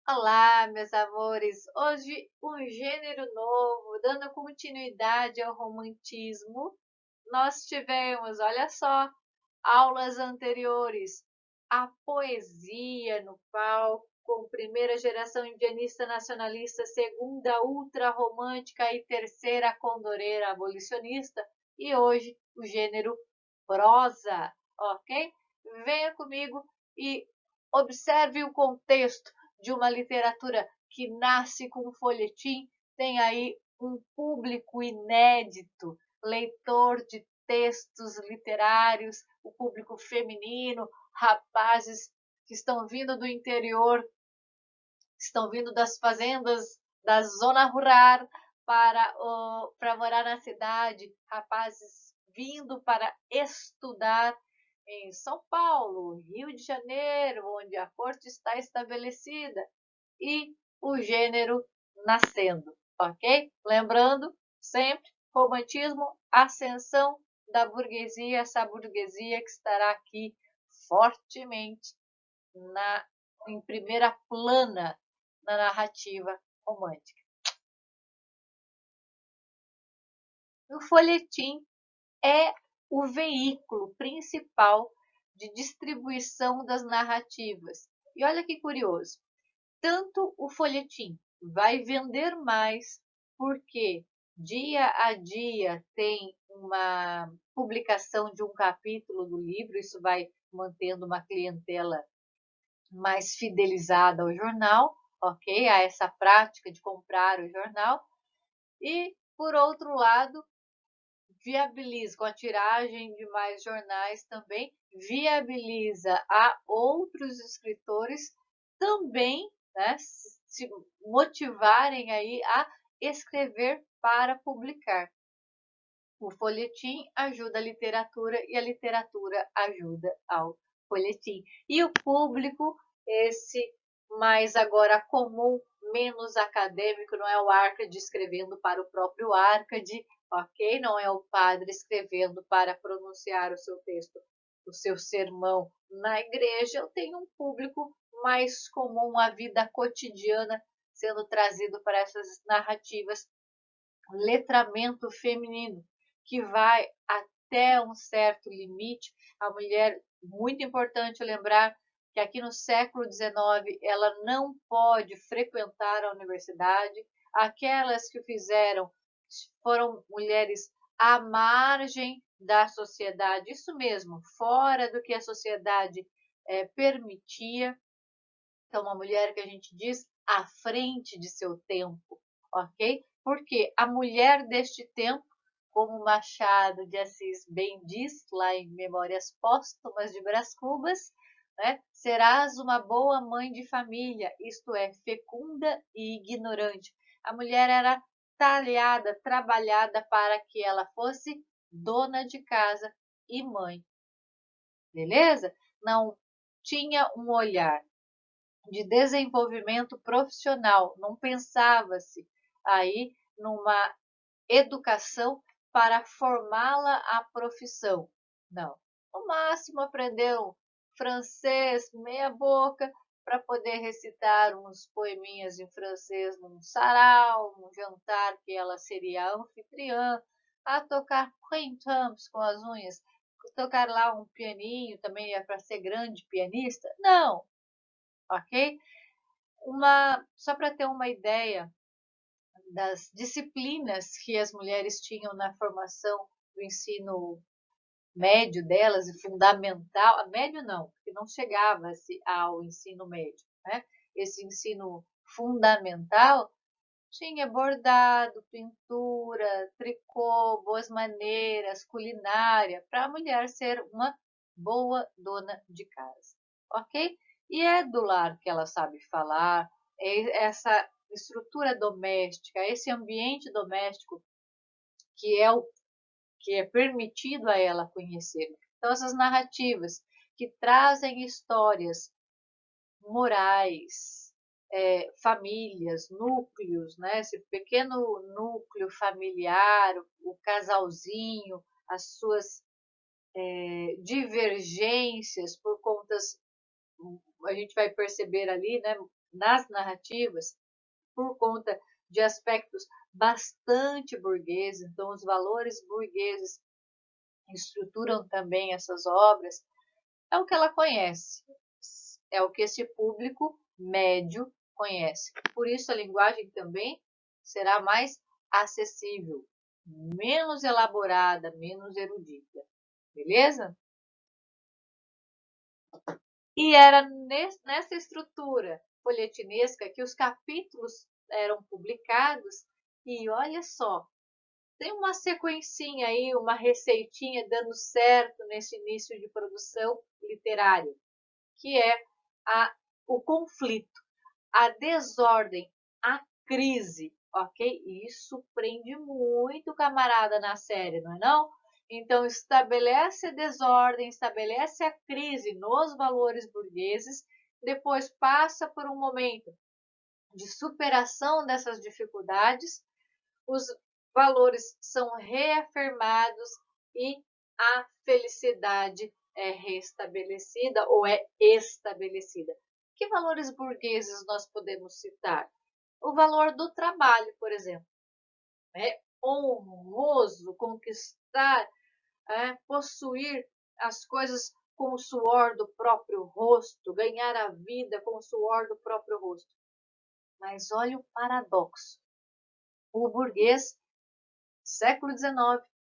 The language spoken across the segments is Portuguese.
Olá, meus amores! Hoje um gênero novo, dando continuidade ao romantismo. Nós tivemos, olha só, aulas anteriores, a poesia no palco, com primeira geração indianista nacionalista, segunda ultra-romântica e terceira condoreira abolicionista, e hoje o gênero prosa, ok? Venha comigo e observe o contexto de uma literatura que nasce com um folhetim, tem aí um público inédito, leitor de textos literários, o público feminino, rapazes que estão vindo do interior, estão vindo das fazendas, da zona rural para morar na cidade, rapazes vindo para estudar em São Paulo, Rio de Janeiro, onde a corte está estabelecida, e o gênero nascendo, ok? Lembrando sempre, romantismo, ascensão da burguesia, essa burguesia que estará aqui fortemente em primeira plana na narrativa romântica. O folhetim é o veículo principal de distribuição das narrativas. E olha que curioso, tanto o folhetim vai vender mais porque dia a dia tem uma publicação de um capítulo do livro, isso vai mantendo uma clientela mais fidelizada ao jornal, ok? A essa prática de comprar o jornal. E, por outro lado, viabiliza, com a tiragem de mais jornais também, viabiliza a outros escritores também, né, se motivarem aí a escrever para publicar. O folhetim ajuda a literatura e a literatura ajuda ao folhetim. E o público, esse mais agora comum, menos acadêmico, não é o Arcade escrevendo para o próprio Arcade, ok? Não é o padre escrevendo para pronunciar o seu texto, o seu sermão na igreja. Eu tenho um público mais comum, a vida cotidiana sendo trazido para essas narrativas, letramento feminino, que vai até um certo limite. A mulher, muito importante lembrar que aqui no século XIX ela não pode frequentar a universidade. Aquelas que o fizeram foram mulheres à margem da sociedade, isso mesmo, fora do que a sociedade permitia. Então, uma mulher que a gente diz à frente de seu tempo, ok? Porque a mulher deste tempo, como Machado de Assis bem diz lá em Memórias Póstumas de Brás Cubas, né? Serás uma boa mãe de família, isto é, fecunda e ignorante. A mulher era talhada, trabalhada para que ela fosse dona de casa e mãe, beleza? Não tinha um olhar de desenvolvimento profissional, não pensava-se aí numa educação para formá-la à profissão. Não. No máximo aprendeu francês meia boca para poder recitar uns poeminhas em francês num sarau, num jantar que ela seria anfitriã, a tocar printemps com as unhas, tocar lá um pianinho, também é para ser grande pianista. Não, ok? Só para ter uma ideia das disciplinas que as mulheres tinham na formação do ensino médio delas e fundamental, médio não, porque não chegava-se ao ensino médio, né? Esse ensino fundamental tinha bordado, pintura, tricô, boas maneiras, culinária, para a mulher ser uma boa dona de casa, ok? E é do lar que ela sabe falar, é essa estrutura doméstica, esse ambiente doméstico que é o que é permitido a ela conhecer. Então, essas narrativas que trazem histórias morais, famílias, núcleos, né? Esse pequeno núcleo familiar, o casalzinho, as suas divergências por contas, a gente vai perceber ali, né? nas narrativas por conta de aspectos bastante burgueses, então os valores burgueses estruturam também essas obras, é o que ela conhece, é o que esse público médio conhece. Por isso a linguagem também será mais acessível, menos elaborada, menos erudita, beleza? E era nessa estrutura folhetinesca que os capítulos eram publicados, e olha só, tem uma sequencinha aí, uma receitinha dando certo nesse início de produção literária, que é o conflito, a desordem, a crise, ok? Isso prende muito o camarada na série, não é não? Então, estabelece a desordem, estabelece a crise nos valores burgueses, depois passa por um momento de superação dessas dificuldades, os valores são reafirmados e a felicidade é restabelecida ou é estabelecida. Que valores burgueses nós podemos citar? O valor do trabalho, por exemplo. É honroso conquistar, possuir as coisas com o suor do próprio rosto, ganhar a vida com o suor do próprio rosto. Mas olha o paradoxo. O burguês século XIX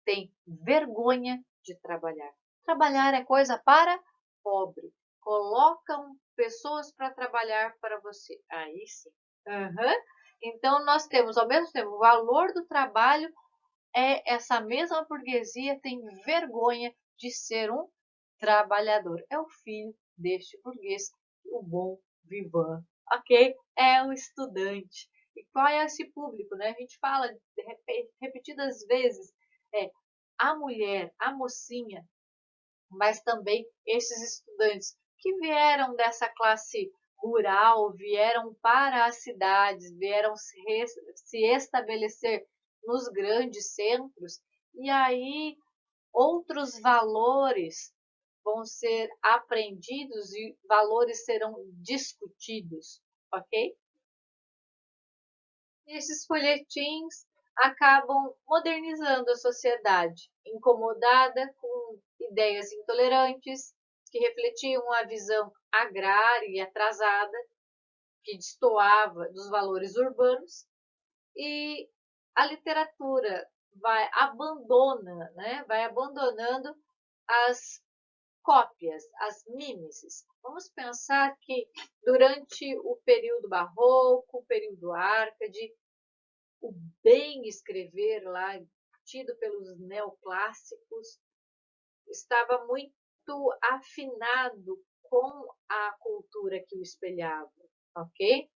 tem vergonha de trabalhar. Trabalhar é coisa para pobre. Colocam pessoas para trabalhar para você. Aí sim. Uhum. Então, nós temos, ao mesmo tempo, o valor do trabalho é essa mesma burguesia tem vergonha de ser um trabalhador. É o filho deste burguês, o bom vivan, ok? É o estudante. E qual é esse público, né? A gente fala repetidas vezes, a mulher, a mocinha, mas também esses estudantes que vieram dessa classe rural, vieram para as cidades, vieram se estabelecer nos grandes centros, e aí outros valores vão ser aprendidos e valores serão discutidos, ok? E esses folhetins acabam modernizando a sociedade, incomodada com ideias intolerantes que refletiam a visão agrária e atrasada, que destoava dos valores urbanos, e a literatura vai abandonando as cópias, as mimeses. Vamos pensar que durante o período barroco, o período árcade, o bem escrever lá, tido pelos neoclássicos, estava muito afinado com a cultura que o espelhava, ok?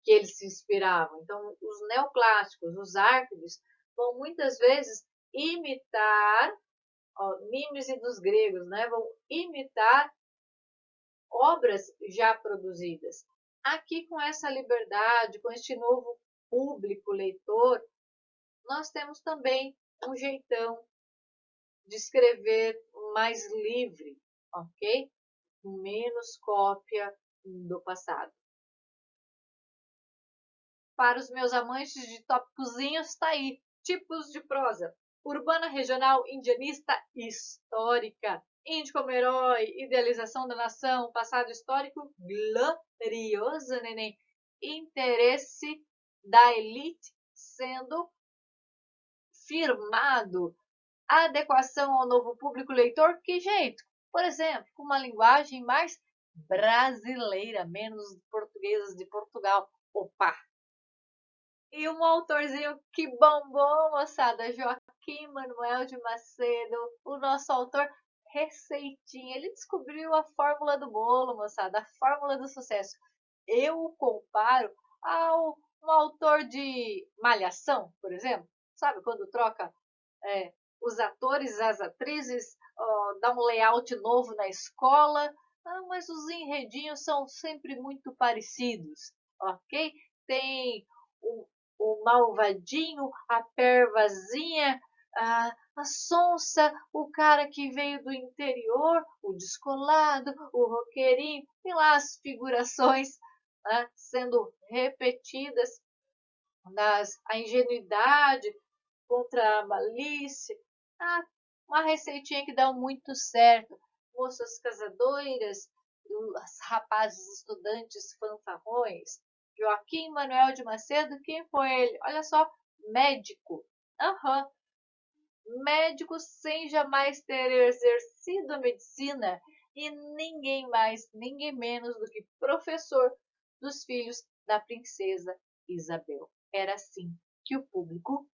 Que eles se inspiravam. Então, os neoclássicos, os árcades, vão muitas vezes imitar, mímese dos gregos, né? Vão imitar obras já produzidas. Aqui, com essa liberdade, com este novo público leitor, nós temos também um jeitão de escrever mais livre, ok? Menos cópia do passado. Para os meus amantes de tópicozinhos, está aí. Tipos de prosa. Urbana, regional, indianista, histórica. Índio como herói, idealização da nação, passado histórico, glorioso, neném. Interesse da elite sendo firmado. Adequação ao novo público leitor, que jeito? Por exemplo, com uma linguagem mais brasileira, menos portuguesas de Portugal. Opa! E um autorzinho que bombou, moçada, Joaquim Manuel de Macedo, o nosso autor receitinha. Ele descobriu a fórmula do bolo, moçada, a fórmula do sucesso. Eu o comparo ao um autor de Malhação, por exemplo. Sabe, quando troca os atores, as atrizes, dá um layout novo na escola, mas os enredinhos são sempre muito parecidos, ok? Tem o malvadinho, a pervazinha, a sonsa, o cara que veio do interior, o descolado, o roqueirinho, tem lá as figurações né, sendo repetidas, a ingenuidade contra a malícia. Ah, uma receitinha que dá muito certo. Moças casadoras, os rapazes estudantes fanfarrões. Joaquim Manuel de Macedo, quem foi ele? Olha só, médico. Aham. Médico sem jamais ter exercido a medicina e ninguém mais, ninguém menos do que professor dos filhos da princesa Isabel. Era assim que o público,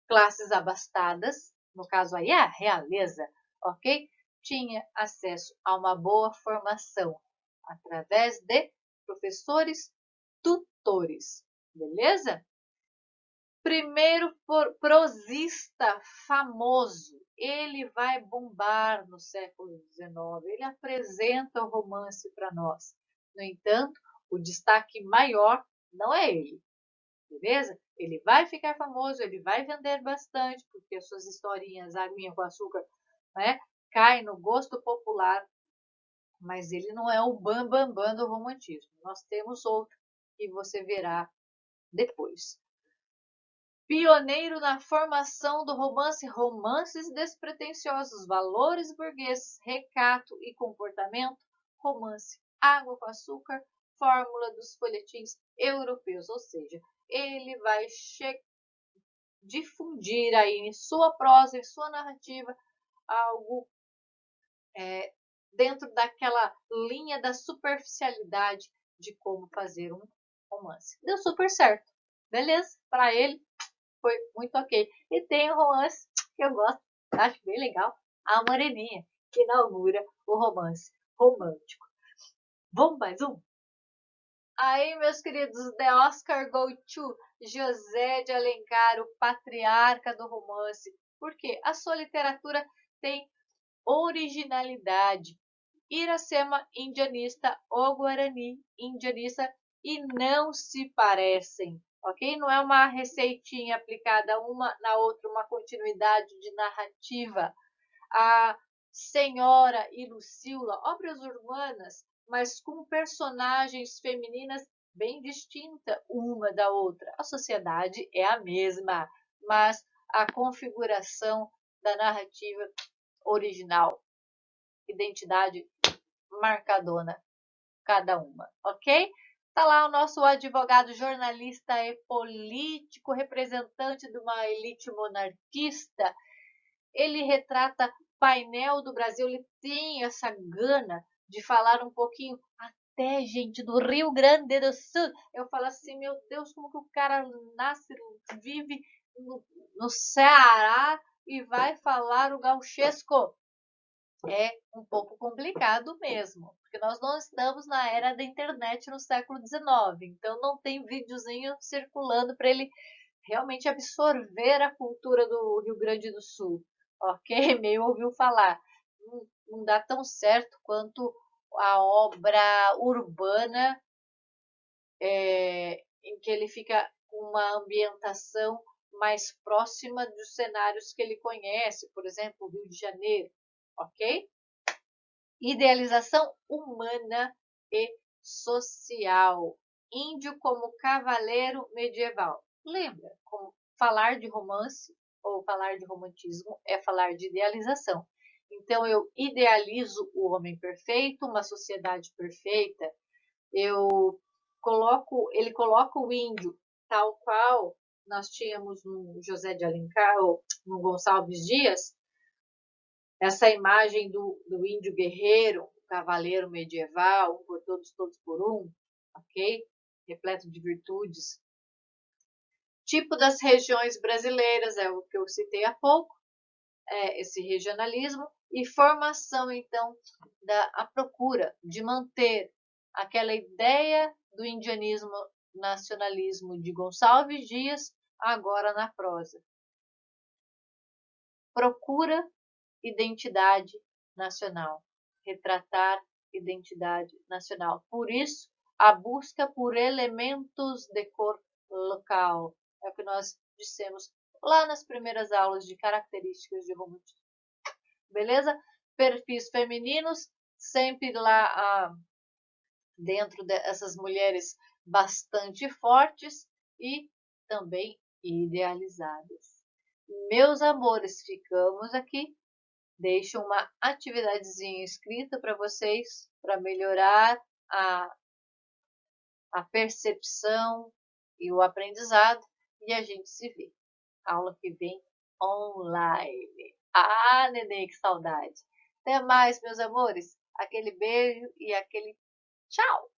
classes abastadas, no caso aí a realeza, ok? Tinha acesso a uma boa formação através de professores tutores, beleza? Primeiro prosista famoso, ele vai bombar no século XIX, ele apresenta o romance para nós. No entanto, o destaque maior não é ele, beleza? Ele vai ficar famoso, ele vai vender bastante, porque as suas historinhas, aguinha com açúcar, né, cai no gosto popular, mas ele não é o bam bam do romantismo. Nós temos outro que você verá depois. Pioneiro na formação do romance, romances despretensiosos, valores burgueses, recato e comportamento, romance, água com açúcar, fórmula dos folhetins europeus, ou seja, ele vai difundir aí em sua prosa, em sua narrativa, algo dentro daquela linha da superficialidade de como fazer um romance. Deu super certo, beleza? Para ele, foi muito ok. E tem um romance que eu gosto, acho bem legal, A Moreninha, que inaugura o romance romântico. Vamos mais um? Aí, meus queridos, The Oscar Go To, José de Alencar, o patriarca do romance. Porque a sua literatura tem originalidade. Iracema, indianista, o Guarani, indianista, e não se parecem, ok? Não é uma receitinha aplicada uma na outra, uma continuidade de narrativa. A Senhora e Lucila, obras urbanas, mas com personagens femininas bem distintas uma da outra. A sociedade é a mesma, mas a configuração da narrativa original, identidade marcadona cada uma, ok? Tá lá o nosso advogado, jornalista e político, representante de uma elite monarquista. Ele retrata painel do Brasil, ele tem essa gana de falar um pouquinho até, gente, do Rio Grande do Sul. Eu falo assim, meu Deus, como que o cara nasce, vive no Ceará e vai falar o gauchesco? É um pouco complicado mesmo, porque nós não estamos na era da internet no século XIX, então não tem videozinho circulando para ele realmente absorver a cultura do Rio Grande do Sul, ok? Meio ouviu falar. Não dá tão certo quanto a obra urbana, em que ele fica com uma ambientação mais próxima dos cenários que ele conhece, por exemplo, o Rio de Janeiro, ok? Idealização humana e social. Índio como cavaleiro medieval. Lembra, como falar de romance ou falar de romantismo é falar de idealização. Então eu idealizo o homem perfeito, uma sociedade perfeita. Ele coloca o índio tal qual nós tínhamos no José de Alencar ou no Gonçalves Dias, essa imagem do índio guerreiro, o cavaleiro medieval, um por todos, todos por um, ok? Repleto de virtudes. Tipo das regiões brasileiras, é o que eu citei há pouco, esse regionalismo, e formação, então, a procura de manter aquela ideia do indianismo, nacionalismo de Gonçalves Dias, agora na prosa. Procura identidade nacional, retratar identidade nacional. Por isso, a busca por elementos de cor local. É o que nós dissemos lá nas primeiras aulas de características de romantismo. Beleza? Perfis femininos, sempre lá dentro dessas mulheres bastante fortes e também idealizadas. Meus amores, ficamos aqui. Deixo uma atividadezinha escrita para vocês, para melhorar a, a percepção e o aprendizado. E a gente se vê. Aula que vem online. Ah, neném, que saudade. Até mais, meus amores. Aquele beijo e aquele tchau.